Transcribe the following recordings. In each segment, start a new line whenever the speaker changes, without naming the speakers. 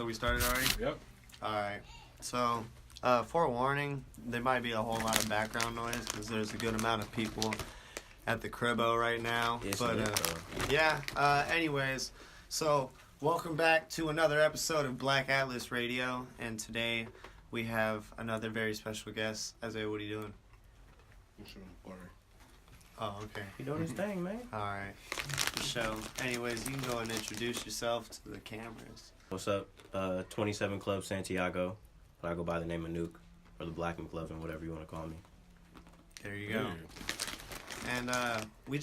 So we started already?
Yep.
Alright. So, forewarning, there might be a whole lot of background noise because there's a good amount of people at the cribbo right now. Anyways, so welcome back to another episode of Black Atlas Radio, and today we have another very special guest. Isaiah, what are you doing?
I'm sure I'm boring.
Oh, okay.
He doing his thing, man.
Alright. So, anyways, you can go and introduce yourself to the cameras.
What's up? 27 Club Santiago. I go by the name of Nuke, or the Black McLovin, whatever you want to call me.
There you go. And we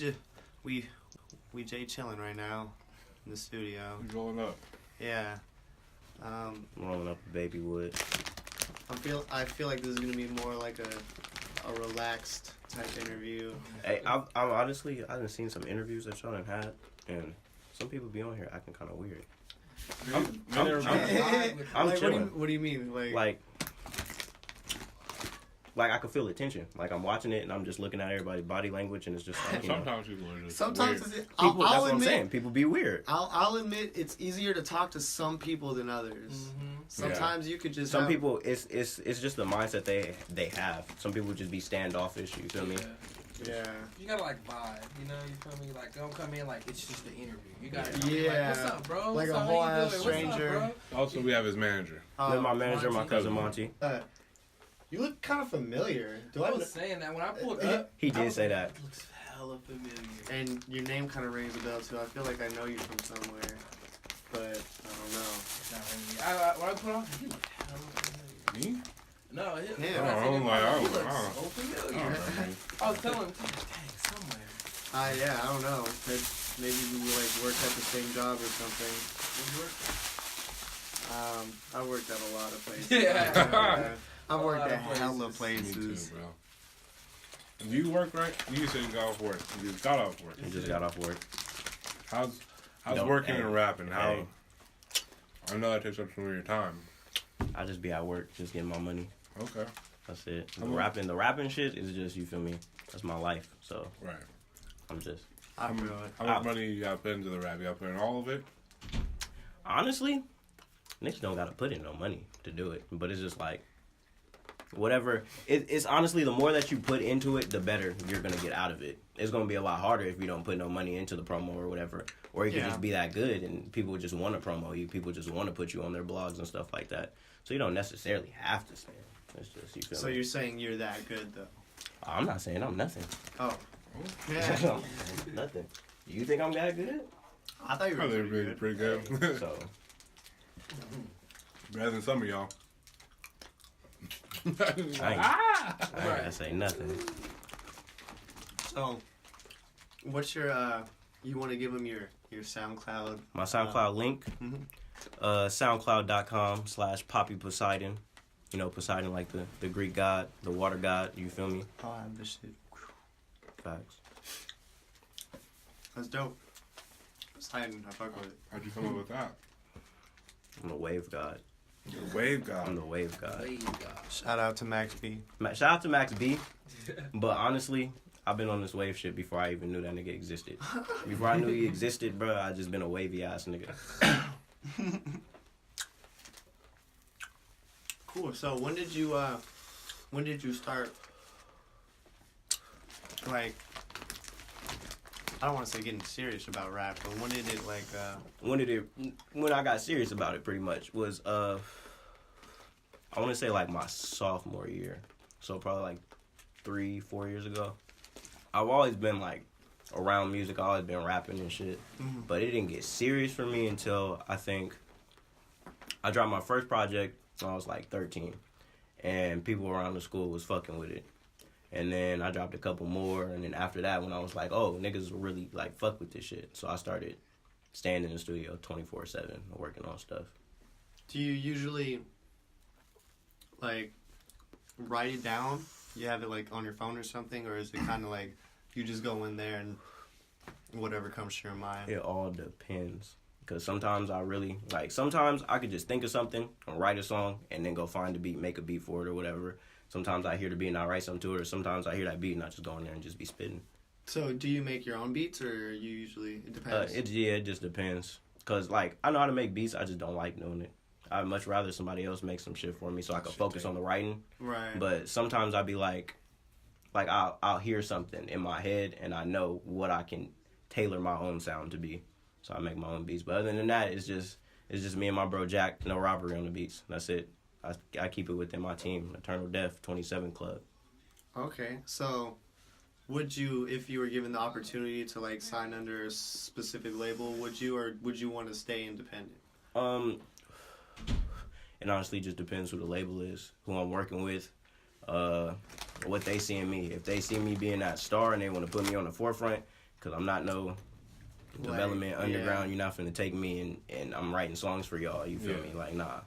Jay chilling right now in the studio.
He's rolling up.
Yeah.
I'm rolling up a baby wood.
I feel like this is gonna be more like a relaxed type interview.
Hey, I honestly done seen some interviews that y'all done had, and some people be on here acting kind of weird. I'm
like,
chilling.
what do you mean?
Like I can feel the tension. Like I'm watching it and I'm just looking at everybody's body language and it's just like,
sometimes people are just
sometimes
weird.
People, that's what I'm saying. People be weird.
I'll admit it's easier to talk to some people than others. Mm-hmm. Sometimes you could just
people it's just the mindset they have. Some people just be standoffish. You feel me?
Yeah.
You gotta like vibe, you know, you feel me? Like don't come in like it's just an interview. You gotta
like,
what's up, bro?
Like
what's
a whole ass stranger.
Up,
also, we have his manager.
Then my manager, my cousin Monty.
You look kind of familiar.
I was saying that when I pulled up.
He did say that.
It looks hella familiar.
And your name kind of rings a bell too. I feel like I know you from somewhere, but I don't know.
When I put on, he looked hella familiar.
Me?
No, he
looks
so familiar. I was telling him, dang, somewhere.
Yeah, I don't know. Maybe we like worked at the same job or something. I worked at a lot of places.
Yeah.
I worked at hella places.
Me too, bro. Do you work right? You said you got off work. You just got off work.
He just got off work.
How's working and rapping? How? I know that takes up some of your time.
I just be at work, just getting my money.
Okay.
That's it. The rapping shit is just, you feel me? That's my life. So
right.
I'm just.
How
much money you got to put into the rap? You got to put in all of it?
Honestly, niggas don't got to put in no money to do it. But it's just like, whatever. It's honestly, the more that you put into it, the better you're going to get out of it. It's going to be a lot harder if you don't put no money into the promo or whatever. Or you can just be that good and people just want to promo you. People just want to put you on their blogs and stuff like that. So you don't necessarily have to spend. It's just, you feel
So
me?
you're saying you're that good, though?
I'm not saying I'm nothing.
Oh. Yeah.
Nothing. You think I'm that good?
I thought you were
pretty good.
So.
Better than some of y'all.
I ain't gotta say nothing.
So, what's your, you want to give them your SoundCloud?
My SoundCloud link, soundcloud.com/Poppy Poseidon. You know, Poseidon like the Greek god, the water god, you feel me?
Oh, I have this shit.
Facts.
That's dope. Poseidon, I fuck with it.
How'd you come up with that?
I'm the wave god.
You're the wave god.
I'm the wave god.
Shout out to Max B.
Shout out to Max B. But honestly, I've been on this wave shit before I even knew that nigga existed. Before I knew he existed, bro, I just been a wavy ass nigga.
Cool. So when did you start? Like, I don't want to say getting serious about rap, but when did it like?
When I got serious about it, pretty much was I want to say like my sophomore year, so probably like 3-4 years ago. I've always been like around music. I've always been rapping and shit, but it didn't get serious for me until I think I dropped my first project when I was like 13, and people around the school was fucking with it. And then I dropped a couple more, and then after that, when I was like, oh, niggas really like fuck with this shit, so I started staying in the studio 24/7 working on stuff.
Do you usually like write it down? You have it like on your phone or something, or is it kind of like you just go in there and whatever comes to your mind?
It all depends. Because sometimes sometimes I could just think of something and write a song and then go find a beat, make a beat for it or whatever. Sometimes I hear the beat and I write something to it, or sometimes I hear that beat and I just go in there and just be spitting.
So do you make your own beats, or you usually, it depends?
It just depends. Because, like, I know how to make beats, I just don't like doing it. I'd much rather somebody else make some shit for me so I can focus on the writing.
Right.
But sometimes I'd be like I'll hear something in my head and I know what I can tailor my own sound to be. So I make my own beats. But other than that, it's just me and my bro Jack, no robbery on the beats. That's it. I keep it within my team, Eternal Death 27 Club.
Okay, so would you, if you were given the opportunity to like sign under a specific label, would you want to stay independent?
It honestly just depends who the label is, who I'm working with, what they see in me. If they see me being that star and they want to put me on the forefront, because I'm not no development underground, you're not finna take me and I'm writing songs for y'all, you feel me? Like, nah.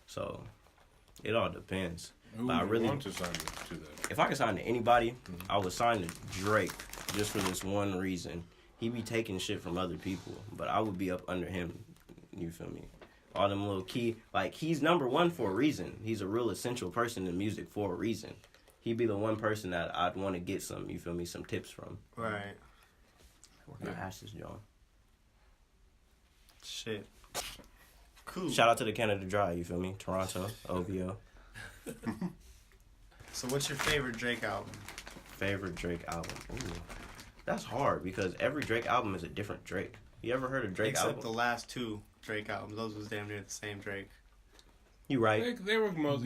So, it all depends.
Who
but I really
want to sign to that?
If I could sign to anybody, I would sign to Drake just for this one reason. He be taking shit from other people, but I would be up under him, you feel me? All them little key, like, he's number one for a reason. He's a real essential person in music for a reason. He'd be the one person that I'd want to get some, you feel me, some tips from.
Right.
Working asses, John.
Shit. Cool.
Shout out to the Canada Dry, you feel me? Toronto, OVO.
So what's your favorite Drake album?
Favorite Drake album? Ooh. That's hard because every Drake album is a different Drake. You ever heard of Drake
Except
album?
the last two Drake albums. Those was damn near the same Drake.
You right.
They were mostly,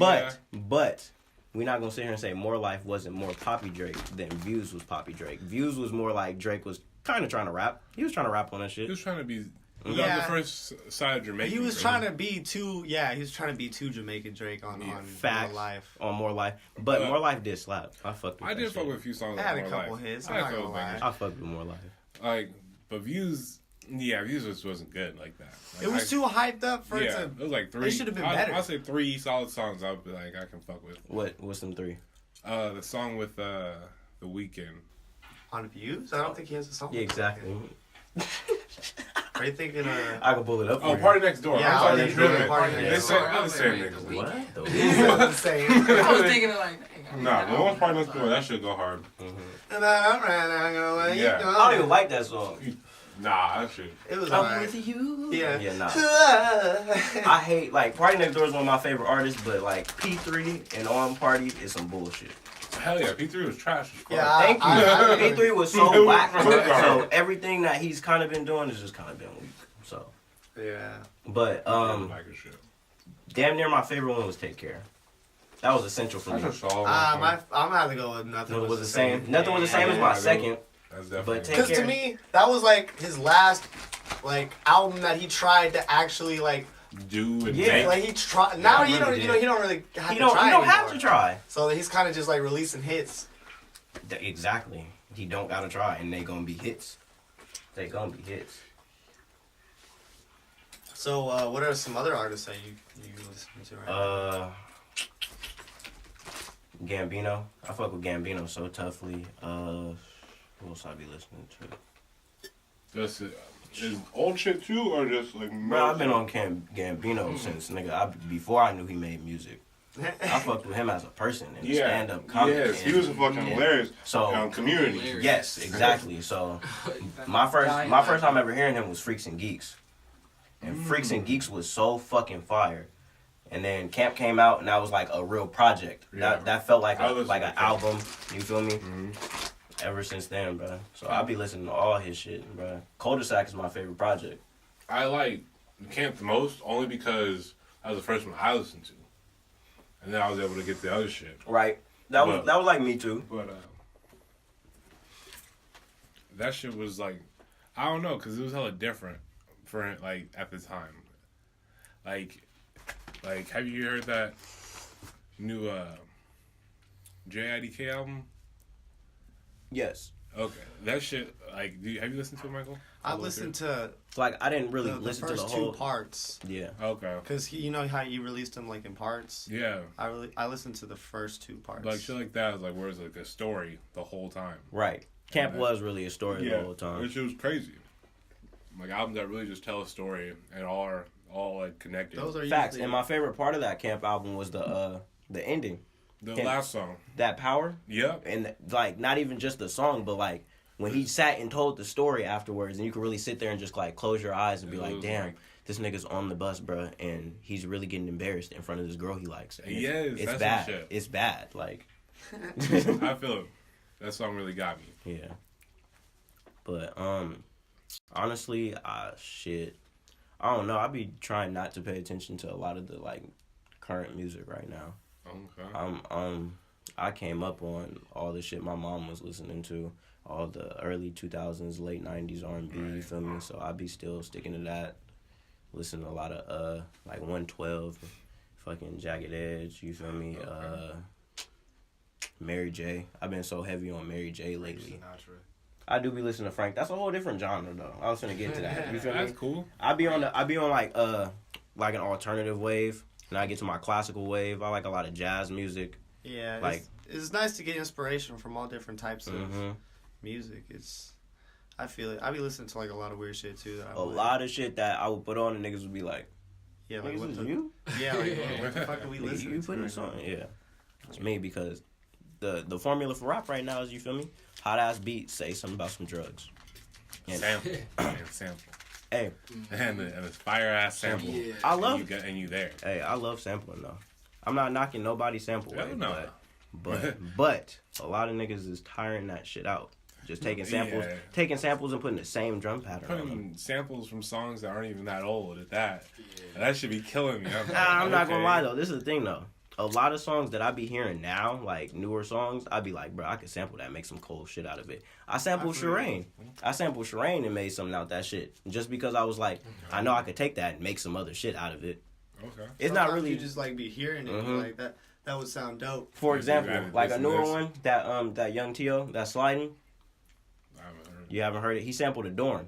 But we're not gonna sit here and say More Life wasn't more Poppy Drake than Views was Poppy Drake. Views was more like Drake was kind of trying to rap. He was trying to rap on that shit.
He was trying to be... He was
Yeah.
on the first side of Jamaican.
He was trying to be too. Yeah, he was trying to be too Jamaican Drake on
Facts.
More Life.
On More Life. But More Life did slap. I fucked with
I
that
did
shit.
fuck with a few songs.
I had
on
a
More
couple
Life.
hits.
I
I'm
had
not
a couple
gonna lie.
bangers.
I fucked with More Life.
Like, but Views... Yeah, Views just wasn't good like that. Like,
It was too hyped up for it to.
it was like three.
It should have been better.
I'll say 3 solid songs I'll be like, I can fuck with.
What's them 3?
The song with The Weeknd.
On Views? I don't think he has a song.
Yeah, exactly.
Are you thinking
I can pull it up.
Oh,
for you.
Party Next Door.
Yeah,
I'm
I
sorry,
was thinking Party
They
Next
say
Door.
I'm the same niggas.
What?
you? He's the same.
I was thinking of like, dang,
Nah, the one Party Next Door, that should go hard.
I don't even like that song.
Nah, that shit.
It was
I'm
alright.
with you.
Yeah.
Yeah, nah. I hate, like, Party Next Door is one of my favorite artists, but, like, P3 and On Party is some bullshit.
Hell yeah, P3 was trash as fuck.
Yeah,
Thank you. P3 was so
It was
whack.
fucking garbage.
So everything that he's kind of been doing has just kind of been weak. So,
Yeah.
but,
Like a shit.
damn near my favorite one was Take Care. That was essential for me.
That's a solid
I'm
one.
gonna have to go with Nothing
Nothing
Was the Same.
Nothing was the same as my second.
That's definitely.
But Take
Because to
Care.
me, that was like his last like album that he tried to actually like.
Do and
Yeah,
make.
Like he tried. Now
he
he don't.
really
You know
did.
he don't really have
He
to
don't
try
have
anymore.
to try.
So he's kind of just like releasing hits.
Exactly. He don't gotta try, and they gonna be hits. They gonna be hits.
So what are some other artists that you listen to right now?
Gambino. I fuck with Gambino so toughly. Who else I be listening to?
That's it. Is old shit too, or just like?
Bro, I've been on Gambino since before I knew he made music. I fucked with him as a person and stand up comedy.
Yes, he was a fucking hilarious.
So
Community.
yes, exactly. So my first time ever hearing him was Freaks and Geeks, and Freaks and Geeks was so fucking fire. And then Camp came out, and that was like a real project.
Yeah.
That felt like
I
an
listened to
album. You feel me?
Mm-hmm.
Ever since then, bro. So I'll be listening to all his shit, bro. Cul-de-sac is my favorite project.
I like Camp the most only because that was the first one I listened to, and then I was able to get the other shit.
Right. That
But-
was like me too.
But that shit was like, I don't know, because it was hella different for like at the time. Like have you heard that new JIDK album?
Yes.
Okay, that shit. Like, have you listened to it, Michael?
I listened to
Like I didn't really
the
listen to
first
the whole.
2 parts
Yeah.
Okay.
because you know how he released them like in parts.
Yeah,
I listened to the first 2 parts.
like shit like that is like where it's like a story the whole time.
Right. Camp
Yeah.
was really a story the whole
That
time.
shit was crazy. Like albums that really just tell a story and are all like connected.
Those are
Facts.
usually-
And my favorite part of that Camp album was the ending.
the
Camp-
last song.
That power.
Yep.
And like not even just the song, but like when he sat and told the story afterwards, and you could really sit there and just like close your eyes and be
It
like,
was
damn,
like-
this nigga's on the bus, bro, and he's really getting embarrassed in front of this girl he likes. And
Yes,
it's
that's
bad.
some shit.
It's bad. Like,
I feel it. That song really got me.
yeah. But honestly, shit, I don't know. I be trying not to pay attention to a lot of the like current music right now.
Okay.
I came up on all the shit my mom was listening to, all the early 2000s, late 90s R&B, you feel me? So I be still sticking to that. Listen to a lot of like 112, fucking Jagged Edge, you feel me?
Okay.
Mary J. I've been so heavy on Mary J lately.
Sinatra.
I do be listening to Frank. That's a whole different genre though. I was gonna get to that. You feel me?
That's cool.
I be on like an alternative wave, and I get to my classical wave. I like a lot of jazz music.
Yeah,
Like-
it's nice to get inspiration from all different types of
Mm-hmm.
music. I feel it. I be listening to like a lot of weird shit too. That I
A
like.
lot of shit that I would put on, and niggas would be like,
Yeah, like
"Niggas,
what
is
the
you?
Yeah, like what the fuck are we
Nigga,
listening
you
to?
putting
right
this on?"
now?
Yeah, it's me because the formula for rap right now is, you feel me? Hot ass beats say something about some drugs. And
Sample. And sample.
hey,
And the fire ass sample.
Yeah.
I love
And you there.
hey, I love sampling though. I'm not knocking nobody's sample
Hell
way,
no.
but a lot of niggas is tiring that shit out. Just taking samples, and putting the same drum pattern on them.
Putting samples from songs that aren't even that old at that. And that should be killing me. I'm,
I'm not gonna
okay.
lie though. This is the thing though. A lot of songs that I be hearing now, like newer songs, I be like, bro, I could sample that, make some cold shit out of it. I sampled Shireen. I sampled Shireen and made something out that shit. Just because I was like, I know I could take that and make some other shit out of it.
Okay.
It's not
Sometimes
really.
You just like be hearing it and be
Mhm.
like that would sound dope.
For
You
example,
gotta
like a
listen to
newer
this.
one, that Young T.O., that Sliding,
I haven't heard.
you haven't heard it. He sampled Adorn.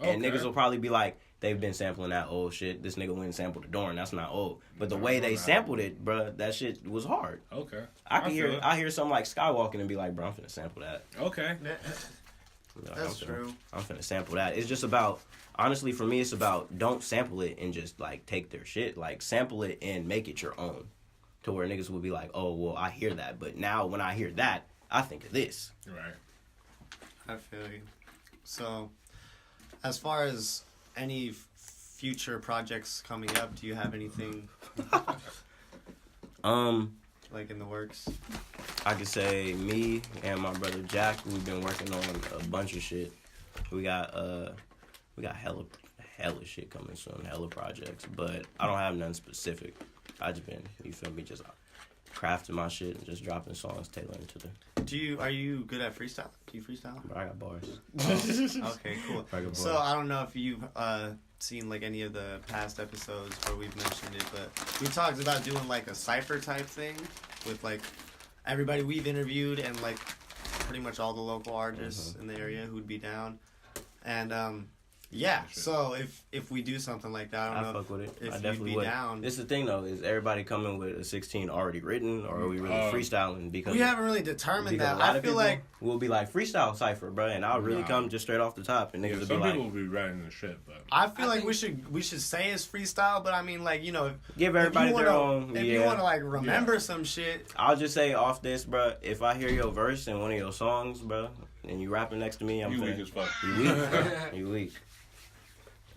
And
Okay.
niggas will probably be like, they've been sampling that old shit. This nigga went and sampled Adorn. That's not old. But the
No,
way they
no.
sampled it, bruh, that shit was hard.
Okay.
I can
feel
hear
it.
I hear something like Skywalking and be like, bro, I'm finna sample that.
Okay.
Like,
That's true.
I'm finna sample that. It's just about, honestly, for me, it's about don't sample it and just like take their shit. Like sample it and make it your own. To where niggas will be like, oh, well, I hear that. But now when I hear that, I think of this.
Right.
I feel you. So, as far as any future projects coming up, do you have anything like in the works?
I could say me and my brother Jack, we've been working on a bunch of shit. We got hella shit coming soon, hella projects. But I don't have nothing specific. I just been, you feel me, just crafting my shit and just dropping songs tailoring to the.
Are you good at freestyle? Do you freestyle?
But I got bars.
Okay, cool.
I got
So
bars.
I don't know if you've seen like any of the past episodes where we've mentioned it, but we talked about doing like a cypher type thing with like everybody we've interviewed and like pretty much all the local artists in the area who'd be down. And yeah, so if we do something like that, I
I
don't know
fuck with it.
if
I
you'd
definitely
be
would.
down.
This is the thing though, is everybody coming with a 16 already written, or are we really freestyling? Because
We haven't really determined
because
that.
a lot
I
of
feel
people
like
will be like freestyle cipher, bro, and I'll really
Nah.
come just straight off the top, and niggas
Yeah,
will be
some
like,
people will be writing the shit, but
I feel
I
like
think-
we should say it's freestyle, but I mean like
give everybody their own.
If
Yeah,
you want to like remember some shit,
I'll just say off this, bro. If I hear your verse in one of your songs, bro, and you rapping next to me, I'm
you weak
finna.
as fuck.
You weak, bro. You weak.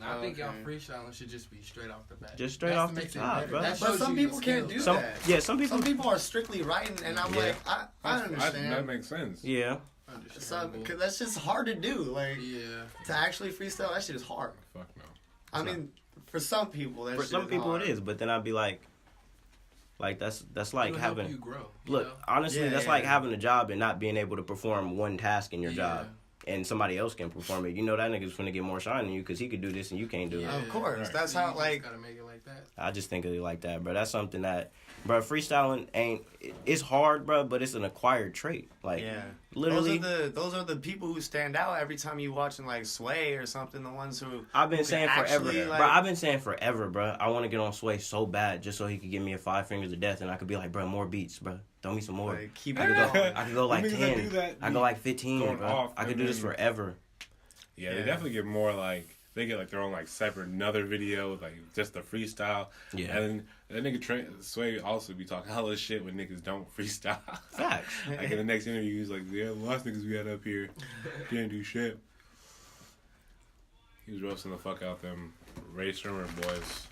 I think y'all
Okay.
freestyling should just be straight off the bat.
Just straight
That's
off
what
the
makes it
top,
better.
bro.
That
but
shows
some
you
people
the
can't
skill.
do
Some
that.
yeah, some people.
Some people are strictly writing, and I'm
Yeah.
like, I understand.
That makes sense.
Yeah,
Understandable.
Cause that's just hard to do. Like
Yeah.
to actually freestyle, that shit is hard.
Fuck no.
I mean, for some people, that
for
shit
some
is
people
hard.
it is, but then I'd be like that's like
It'll help
having.
you grow. you
Look,
know?
honestly,
Yeah,
that's
yeah,
like
yeah.
having a job and not being able to perform one task in your
Yeah.
job, and somebody else can perform it. You know that nigga's finna get more shine than you because he could do this and you can't do it.
Yeah.
Of course,
Right.
that's
So
how
you just
like
gotta make it like that.
I just think of it like that, bro. That's something that, bro, freestyling it's hard, bro, but it's an acquired trait. Like,
yeah.
literally,
Those are the people who stand out every time you watching like Sway or something. The ones who
I've been
who
saying
can
forever,
actually,
bro. I've been saying forever, bro. I want to get on Sway so bad just so he could give me a 5 fingers of death and I could be like, bro, more beats, bro. Throw me some more.
like, keep
I
it
could go,
going.
I could go like
Niggas that
10.
do that
I
be
go like 15,
going
bro.
off,
I could do
and
this
then-
forever.
Yeah, they
Yeah.
definitely get more like they get like their own like separate another video with like just the freestyle.
Yeah.
And then that nigga Sway also be talking hella shit when niggas don't freestyle.
Facts.
Like in the next interview, he's like, "Yeah, the last niggas we had up here didn't do shit." He was roasting the fuck out them Ray Sherman boys.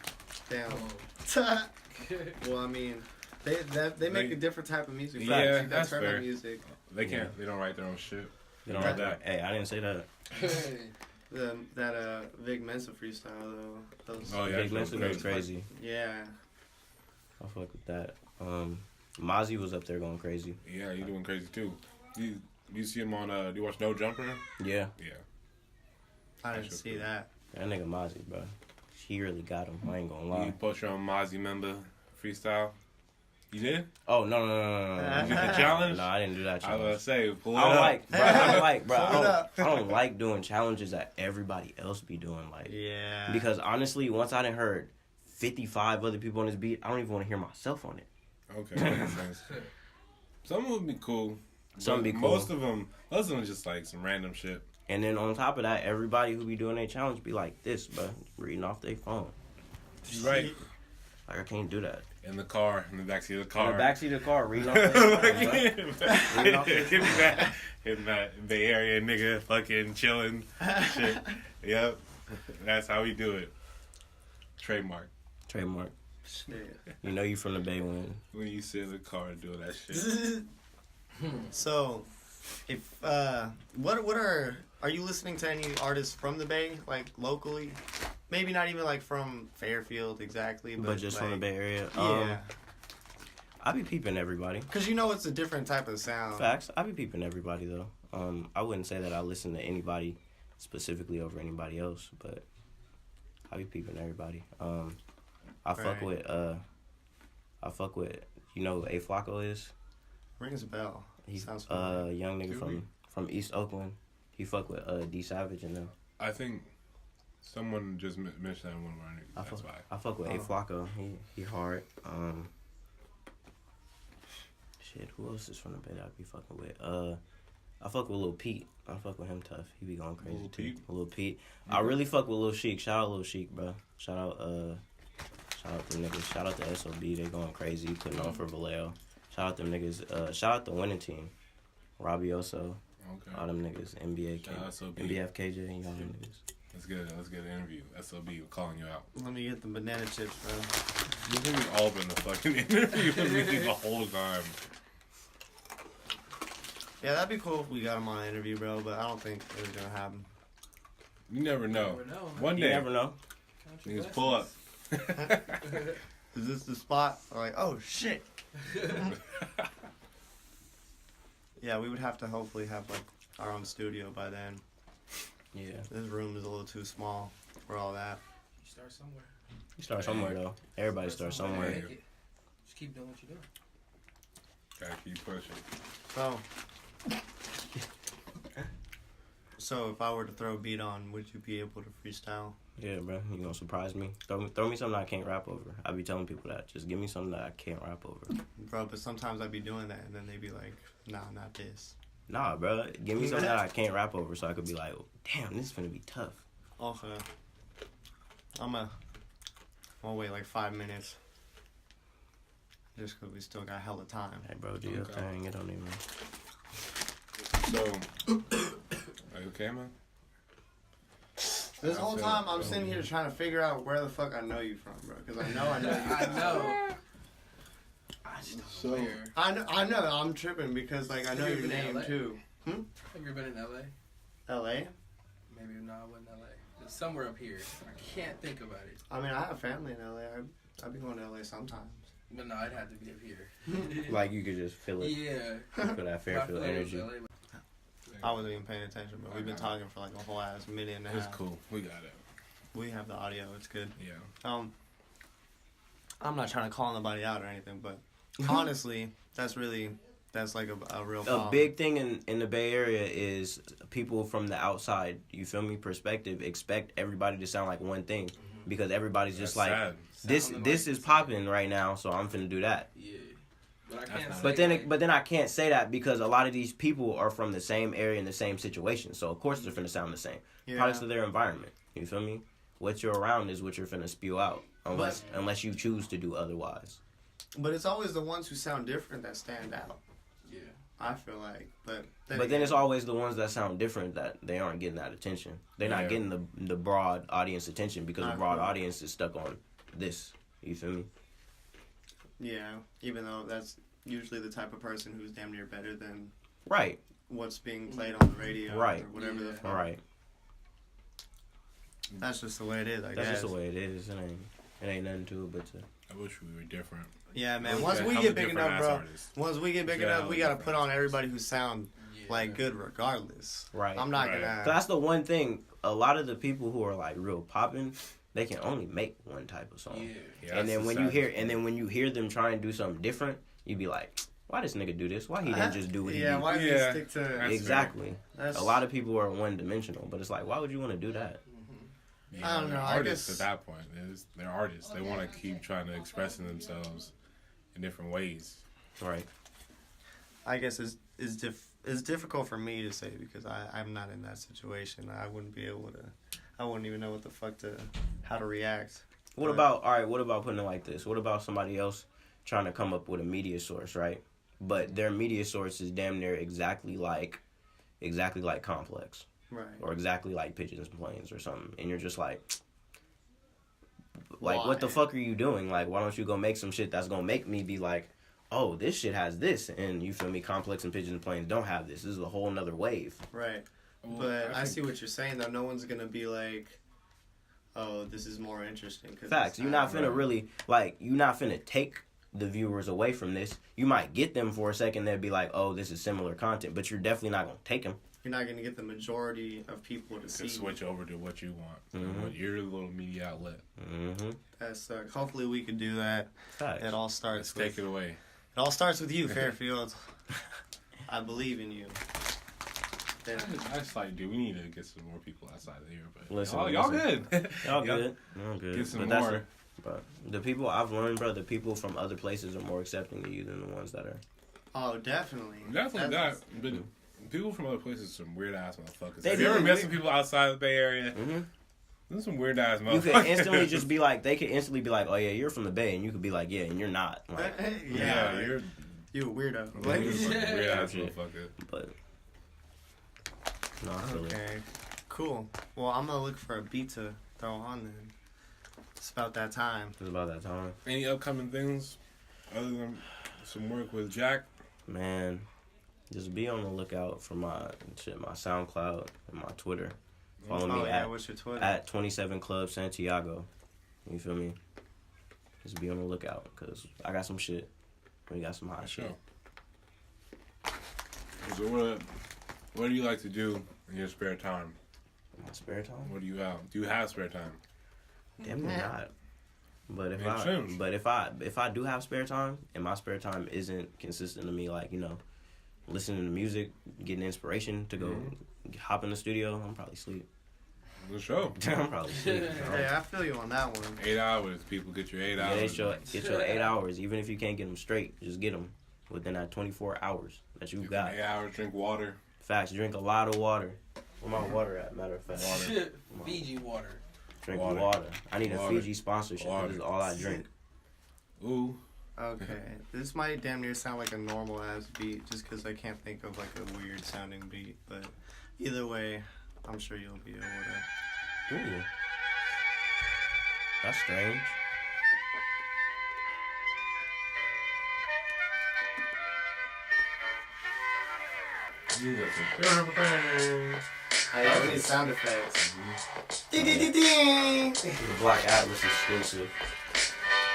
Damn.
Oh.
Well, I mean, they make a different type of music.
Yeah,
See,
that's
trap
fair.
Music.
They can't. They don't write their own shit.
You know that? Hey, I didn't say that.
That Vic Mensa freestyle though.
Oh yeah,
Big Mensa goes crazy.
Yeah.
I fuck with that. Mozzie was up there going crazy.
Yeah, you doing crazy too. You see him on? Do you watch No Jumper?
Yeah.
Yeah.
I didn't see that.
That nigga Mozzie, bro. He really got him. I ain't gonna lie.
You post your own Mozzie member freestyle. You did?
Oh no!
You did the challenge?
No, I didn't do that
I was
challenge.
gonna say, pull it
I don't
up.
like, bro. I don't like, bro.
Pull it up.
I don't like doing challenges that everybody else be doing. Like,
Yeah.
because honestly, once I done heard 55 other people on this beat, I don't even want to hear myself on it.
Okay, that makes sense. Some would be cool.
Some
but
be cool.
Most of them just like some random shit.
And then on top of that, everybody who be doing their challenge be like this, bro, reading off their phone.
You right.
Like, I can't do that.
In the car, in the backseat of the car.
In the backseat of the car, reading off their phone, bro. Reading off their phone.
In that Bay Area nigga fucking chilling shit. Yep. That's how we do it. Trademark.
Trademark.
Shit.
You know you from the Bay when
you sit in the car doing that shit.
So, if what are you listening to any artists from the Bay, like locally? Maybe not even like from Fairfield exactly,
but just
like,
from the Bay Area.
Yeah.
I be peeping everybody.
Cause you know it's a different type of sound.
Facts. I be peeping everybody though. I wouldn't say that I listen to anybody specifically over anybody else, but I be peeping everybody. I fuck with you know who A Flocko is?
Rings a bell.
He's
Sounds familiar.
young nigga from East Oakland. He fuck with D Savage and them.
I think someone just mentioned that in one of our niggas. That's why.
I fuck with A Flocko. He hard. Shit, who else is from the Bay that I be fucking with? I fuck with Lil Pete. I fuck with him tough. He be going crazy
Lil
too.
Peep?
Lil Pete. I really fuck with Lil Sheik. Shout out Lil Sheik, bro. Shout out them niggas. Shout out to SOB. They going crazy. Putting on for Vallejo. Shout out them niggas. Shout out the winning team. Rabioso.
Okay.
All them niggas. NBA,
Shout out SOB.
NBF KJ and all them niggas.
Let's get an interview. SOB, we're calling you out.
Let me get the banana chips, bro.
You think we've all been in the fucking interview with me the whole time.
Yeah, that'd be cool if we got him on an interview, bro. But I don't think it was gonna happen.
You never know.
never know.
One
You
day,
never know.
Count your
niggas pull up.
Is this the spot? We're like, oh shit. Yeah, we would have to hopefully have like our own studio by then.
Yeah.
This room is a little too small for all that.
You start somewhere.
You start somewhere though. Everybody starts somewhere.
Yeah.
Just keep doing what you're doing.
Gotta keep pushing.
So if I were to throw a beat on, would you be able to freestyle?
Yeah, bro. You gonna surprise me? Throw me something I can't rap over. I be telling people that. Just give me something that I can't rap over.
Bro, but sometimes I'd be doing that and then they'd be like, nah, not this.
Nah, bro. Give me something that I can't rap over so I could be like, damn, this is gonna be tough.
Okay. I'm gonna wait like 5 minutes. Just because we still got hella time.
Hey, bro, do your
Okay.
thing. It don't even.
So, are you okay, man?
This whole time I'm sitting here trying to figure out where the fuck I know you from, bro. Because I know you.
I know. I just don't know where.
I know. I'm tripping because like I know
Have you
your
been in
name
LA?
too.
Have you ever been in LA?
LA?
Maybe not. I wasn't LA. It's somewhere up here. I can't think about it.
I mean, I have family in LA. I've been going to LA sometimes.
But no, I'd have to be up here.
Like, you could just feel it.
Yeah.
You feel that Fairfield energy.
LA,
I wasn't even paying attention, but we've been talking for like a whole ass minute and a
It's
half.
cool. We got it.
We have the audio. It's good.
Yeah.
I'm not trying to call nobody out or anything, but honestly, that's like a real problem.
A big thing in the Bay Area is people from the outside, you feel me, perspective, expect everybody to sound like one thing. Because everybody's just
That's
like,
sad.
this
Sounding
is
like-
popping right now, so I'm finna do that.
Yeah. But I can't
That's
say
But then I can't say that because a lot of these people are from the same area and the same situation. So of course they're finna sound the same.
Yeah.
Products of their environment. You feel me? What you're around is what you're finna spew out. Unless you choose to do otherwise.
But it's always the ones who sound different that stand out.
Yeah.
I feel like, but
then it's always the ones that sound different that they aren't getting that attention. They're not getting the broad audience attention because the broad audience is stuck on this. You feel me?
Yeah, even though that's usually the type of person who's damn near better than what's being played on the radio or whatever the fuck.
Right.
That's just the way it is, I guess.
That's just the way it is. It ain't nothing to it but to...
I wish we were different.
Yeah, man. Once we get big enough, bro. Once we get big enough, we gotta put on everybody who sound like good regardless.
Right.
I'm not gonna...
So that's the one thing. A lot of the people who are like real popping, they can only make one type of song.
Yeah,
and then when you hear them try and do something different, you be like, why this nigga do this? Why he didn't just do what he did?
Why did he stick to...
Exactly. A lot of people are one-dimensional, but it's like, why would you want to do that?
Yeah,
I don't know.
Artists at that point, they're artists. They want to keep trying to express themselves in different ways.
Right.
I guess it's difficult for me to say because I'm not in that situation. I wouldn't be able to. I wouldn't even know what the fuck how to react.
What about putting it like this? What about somebody else trying to come up with a media source, right? But their media source is damn near exactly like Complex.
Right.
Or exactly like Pigeons and Planes or something. And you're just like,
why?
What the fuck are you doing? Like, why don't you go make some shit that's gonna make me be like, oh, this shit has this. And you feel me? Complex and Pigeons and Planes don't have this. This is a whole nother wave.
Right. But I see what you're saying, though. No one's gonna be like, oh, this is more interesting.
Facts. You're not finna really, you're not finna take the viewers away from this. You might get them for a second. They'll be like, oh, this is similar content. But you're definitely not gonna take them.
You're not going to get the majority of people to see.
Switch over to what you want. Mm-hmm. Your little media outlet.
Mm-hmm.
That sucks. Hopefully we can do that.
Facts.
It all starts
take it away.
It all starts with you, Fairfield. I believe in you.
I just like, dude, we need to get some more people outside of here. But
listen,
y'all good.
Y'all good. Y'all good.
Get some more.
But the people I've learned, bro, the people from other places are more accepting of you than the ones that are.
Oh, definitely.
Definitely that. But people from other places are some weird ass motherfuckers.
Have
you ever met some people outside the Bay Area?
Mm-hmm.
There's some weird ass motherfuckers.
You could instantly just be like, they could instantly be like, oh yeah, you're from the Bay, and you could be like, yeah, and you're not. Like,
you're a weirdo.
You're a weird ass motherfucker.
But no, I feel it.
Okay, cool. Well, I'm gonna look for a beat to throw on then. It's about that time.
It's about that time.
Any upcoming things other than some work with Jack?
Man, just be on the lookout for my SoundCloud and my Twitter. Follow me
what's your Twitter?
at 27 Club Santiago. You feel me? Just be on the lookout because I got some shit. We got some hot shit.
So what do you like to do in your spare time?
In my spare time?
What do you have? Do you have spare time?
Definitely not. But if I do have spare time and my spare time isn't consistent to me, like, you know, listening to music, getting inspiration to go hop in the studio, I'm probably asleep.
Good show.
I'm probably asleep.
Hey, I feel you on that one.
8 hours, people, get your 8 hours.
Yeah, get your 8 hours. Even if you can't get them straight, just get them within that 24 hours that you got.
8 hours, drink water.
Facts, drink a lot of water. Where my water at, matter of fact?
Water. Fiji water.
Drink water. I need a Fiji sponsorship. This is all I drink.
Ooh.
Okay, this might damn near sound like a normal ass beat just because I can't think of like a weird sounding beat, but either way, I'm sure you'll be able to.
Ooh. That's strange.
I need sound effects. Ding ding ding ding.
The Black Atlas exclusive.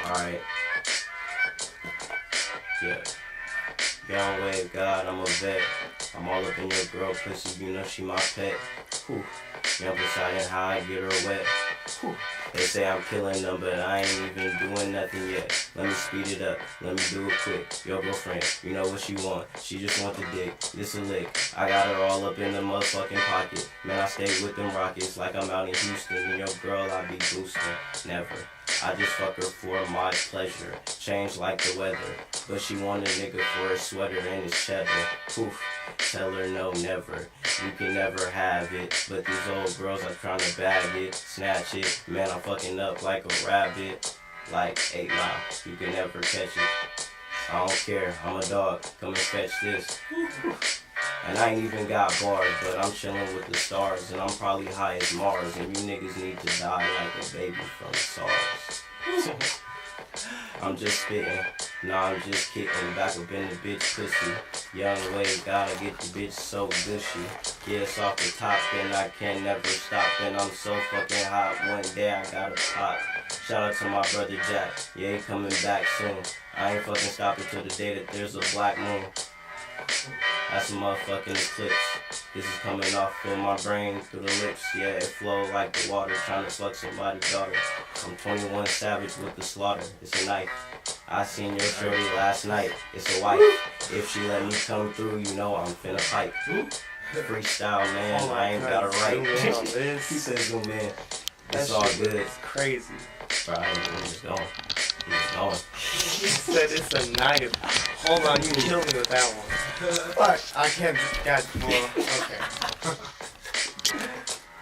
Alright. Yeah. Young wave, God, I'm a vet. I'm all up in your girl pussy, you know she my pet. Whew. Young deciding how I get her wet. Whew. They say I'm killing them, but I ain't even doing nothing yet. Let me speed it up, let me do it quick. Your girlfriend, you know what she want. She just want the dick, this a lick. I got her all up in the motherfucking pocket. Man, I stay with them rockets like I'm out in Houston. And your girl, I be boosting. Never. I just fuck her for my pleasure. Change like the weather. But she want a nigga for a sweater and his cheddar. Poof. Tell her no, never. You can never have it. But these old girls are trying to bag it, snatch it. Man, I'm fucking up like a rabbit. Like 8 Mile. You can never catch it. I don't care, I'm a dog, come and fetch this. And I ain't even got bars, but I'm chilling with the stars. And I'm probably high as Mars. And you niggas need to die like a baby from SARS. I'm just spitting, nah I'm just kidding. Back up in the bitch pussy. Young way, gotta get the bitch so gushy. Yeah, it's off the top, then I can never stop. And I'm so fucking hot, one day I gotta pop. Shout out to my brother Jack, yeah he coming back soon. I ain't fucking stopping till the day that there's a black moon. That's a motherfucking eclipse. This is coming off of my brain through the lips. Yeah, it flow like the water, trying to fuck somebody's daughter. I'm 21 Savage with the slaughter. It's a knife. I seen your shorty last night. It's a wife. If she let me come through, you know I'm finna fight. Freestyle, man. I ain't got it right. He said zoom in. It's all good.
It's crazy.
Bro, I'm just going. I'm just going.
He said it's a knife. Hold on, you killed me with that one. Fuck, I can't just get more. Okay.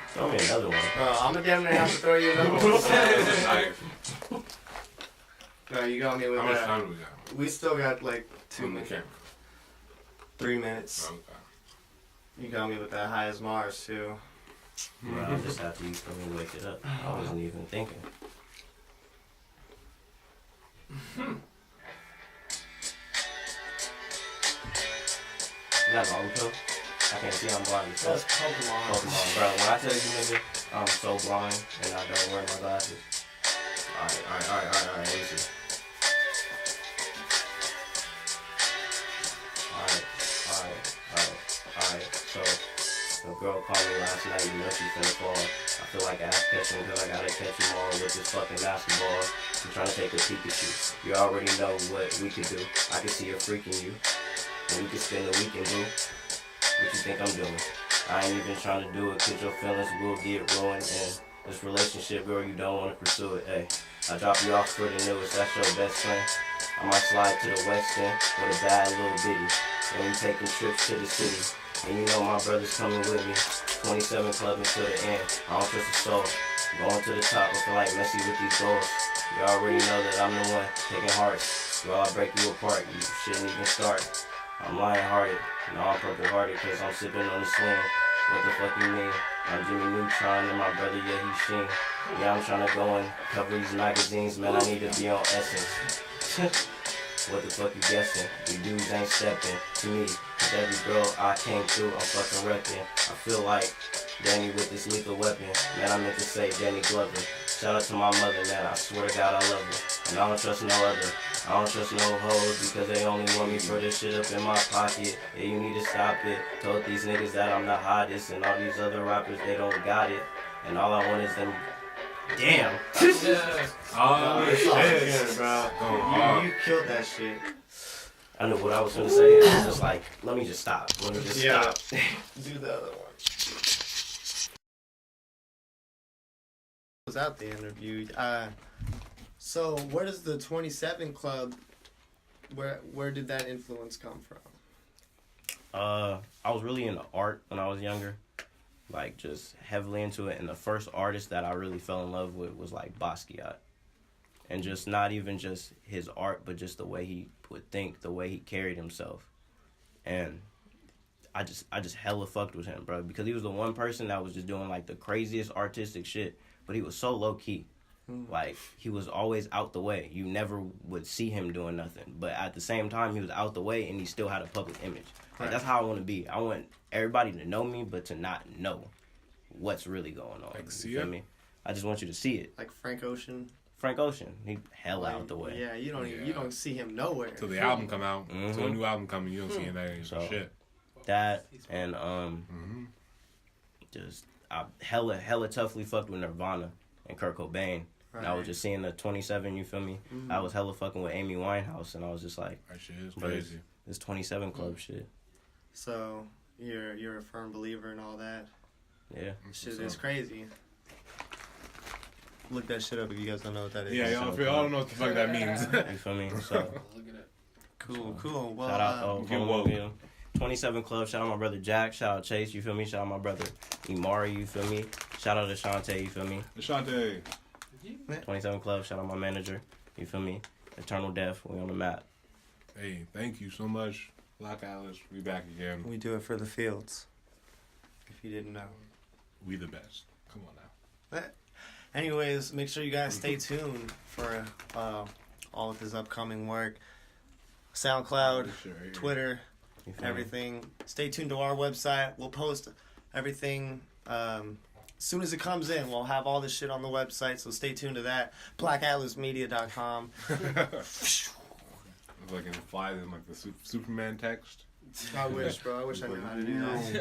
Throw me another one.
I'm gonna damn near have to throw you another one. No, you got me with
How much
that.
time do we got?
We still got like
On the camera.
3 minutes.
Okay.
You got me with that high as Mars too.
Bro, I just after you come and wake it up. I wasn't even thinking. Is that Naruto? I can't see, I'm blind.
That's Pokemon.
Pokemon, bro. When I tell you, nigga, I'm so blind and I don't wear my glasses. Alright, let me see. Alright. So, the girl called me last night, you know she finna fall. I feel like ass catching because I gotta catch them all with this fucking basketball. I'm trying to take a peek at you. You already know what we could do. I can see a freak in you. And we can spend the weekend, boo. What you think I'm doing? I ain't even trying to do it cause your feelings will get ruined. And this relationship, girl, you don't want to pursue it. Hey, I drop you off for the newest, that's your best friend. I might slide to the west end with a bad little bitty. And we taking trips to the city. And you know my brother's coming with me. 27 clubbing to the end. I don't trust a soul. Going to the top, I feel like Messi with these goals. You already know that I'm the one taking hearts. Girl, I'll break you apart, you shouldn't even start. I'm lion-hearted, no I'm purple-hearted cause I'm sipping on the swing. What the fuck you mean? I'm Jimmy Neutron and my brother, yeah, he's Sheen. Yeah, I'm trying to go and cover these magazines, man, I need to be on Essence. What the fuck you guessing? You dudes ain't stepping to me. Cause every girl I came through, I'm fucking repping. I feel like Danny with this lethal weapon. Man, I meant to say Danny Glover. Shout out to my mother, man, I swear to God I love her. And I don't trust no other. I don't trust no hoes because they only want me for this shit up in my pocket. Yeah, you need to stop it. Told these niggas that I'm the hottest and all these other rappers, they don't got it. And all I want is them. Damn.
Oh,
It's all
shit.
good, bro. You killed that shit.
I knew what I was gonna say. And I was just like, let me just stop. Let me just stop.
Do the other one. Was out the interview. So where does the 27 Club? Where did that influence come from?
I was really into art when I was younger, like just heavily into it. And the first artist that I really fell in love with was like Basquiat, and just not even just his art, but just the way he would think, the way he carried himself, and I just hella fucked with him, bro, because he was the one person that was just doing like the craziest artistic shit, but he was so low key. Like, he was always out the way. You never would see him doing nothing. But at the same time, he was out the way and he still had a public image. Like, that's how I want to be. I want everybody to know me, but to not know what's really going on.
Like, see
you feel
it?
me? I just want you to see it.
Like Frank Ocean.
Frank Ocean, he hella out the way.
Yeah, you don't see him nowhere.
Till the album come out, till a new album coming, you don't see anything.
So,
Shit.
That and just I hella toughly fucked with Nirvana and Kurt Cobain. And I was just seeing the 27, you feel me? I was hella fucking with Amy Winehouse, and I was just like,
That shit is
bro,
crazy.
this 27 Club shit.
So you're a firm believer in all that.
Yeah.
Shit is crazy. Look that shit up if you guys don't know what that is.
Yeah, y'all don't know what the fuck that means.
You feel me? So,
Cool. Well,
shout out,
get woke.
27 Club, shout out my brother Jack, shout out Chase, you feel me? Shout out my brother Imari, you feel me? Shout out to Shantae, you feel me?
Ashante.
27 Club, shout out my manager, you feel me? Eternal Death, we on the map.
Hey, thank you so much, Black Atlas. We back again.
We do it for the fields. If you didn't know.
We the best. Come on now.
Anyways, make sure you guys stay tuned for all of his upcoming work. SoundCloud, Twitter, everything. Stay tuned to our website. We'll post everything as soon as it comes in. We'll have all this shit on the website, so stay tuned to that. BlackAtlasMedia.com.
Like it flies in like the Superman text.
I wish, bro. I wish I knew how to do that.